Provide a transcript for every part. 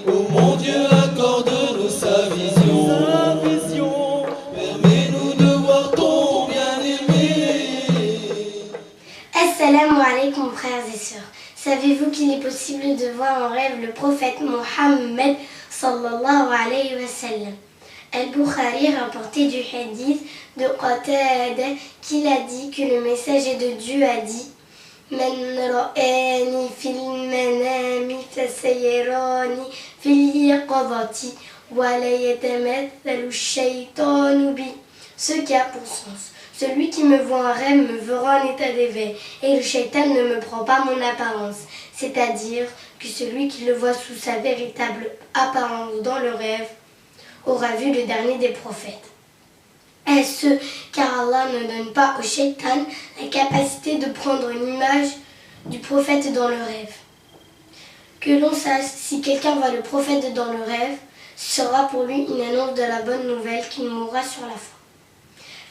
Oh mon Dieu, accorde-nous sa vision. Permets-nous de voir ton bien-aimé. Assalamu alaikum frères et sœurs. Savez-vous qu'il est possible de voir en rêve le prophète Mohammed sallallahu alayhi wa sallam? Al-Bukhari rapportait du hadith de Qatada qu'il a dit que le messager de Dieu a dit: Man ra'ani fil manami fasayarani fil yaqadati wa la yatamathalu ash-shaytanu bi. Ce qui a pour sens: celui qui me voit en rêve me verra en état d'éveil, et le shaitan ne me prend pas mon apparence. C'est-à-dire que celui qui le voit sous sa véritable apparence dans le rêve aura vu le dernier des prophètes. Est-ce car Allah ne donne pas au shaitan la capacité de prendre une image du prophète dans le rêve? Que l'on sache, si quelqu'un voit le prophète dans le rêve, ce sera pour lui une annonce de la bonne nouvelle qu'il mourra sur la foi.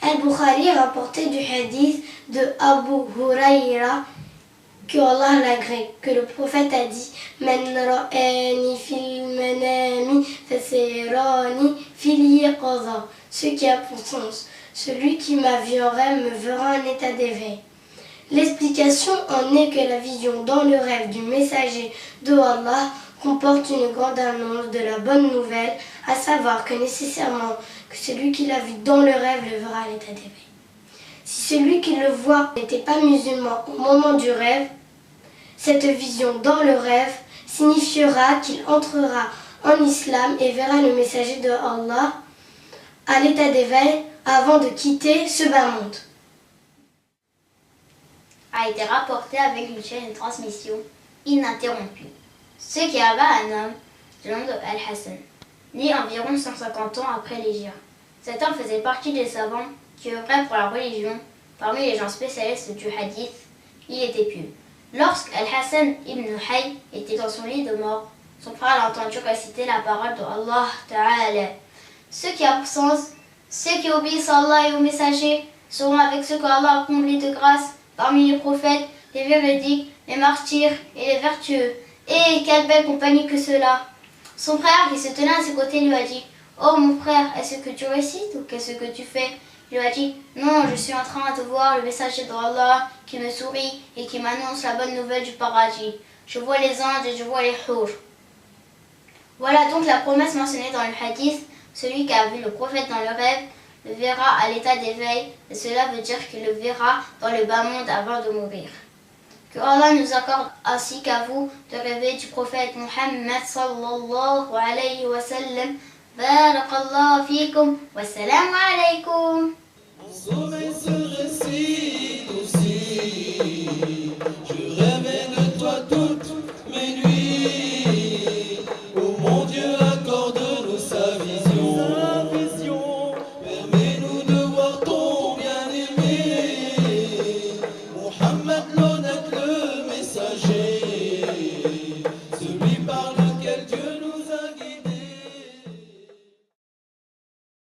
Al-Bukhari rapportait du hadith de Abu Huraira que Allah l'agrée, que le prophète a dit: Man ra'ani fil manami fasayarani fil yaqaza. Ce qui a pour sens: celui qui m'a vu en rêve me verra en état d'éveil. L'explication en est que la vision dans le rêve du messager de Allah comporte une grande annonce de la bonne nouvelle, à savoir que nécessairement que celui qui l'a vu dans le rêve le verra à l'état d'éveil. Si celui qui le voit n'était pas musulman au moment du rêve, cette vision dans le rêve signifiera qu'il entrera en islam et verra le messager de Allah à l'état d'éveil avant de quitter ce bas monde. A été rapporté avec une chaîne de transmission ininterrompue. Ce qui abat un homme du nom de Al-Hassan, né environ 150 ans après l'Hégire. Cet homme faisait partie des savants qui œuvraient pour la religion. Parmi les gens spécialistes du hadith, il était pieux. Lorsque Al-Hassan ibn Hay était dans son lit de mort, son frère l'a entendu réciter la parole de Allah Ta'ala. Ce qui a pour sens: ceux qui obéissent à Allah et aux messagers seront avec ceux qu'Allah a comblés de grâce parmi les prophètes, les véridiques, les martyrs et les vertueux. Et quelle belle compagnie que cela! Son frère, qui se tenait à ses côtés, lui a dit: Oh mon frère, est-ce que tu récites ou qu'est-ce que tu fais? Il lui a dit: Non, je suis en train de voir le messager d'Allah qui me sourit et qui m'annonce la bonne nouvelle du paradis. Je vois les anges et je vois les hur. Voilà donc la promesse mentionnée dans le hadith: celui qui a vu le prophète dans le rêve le verra à l'état d'éveil, et cela veut dire qu'il le verra dans le bas monde avant de mourir. Que Allah nous accorde ainsi qu'à vous de rêver du prophète Muhammad sallallahu alayhi wa sallam. Barakallahu fikum wa salam alaykum.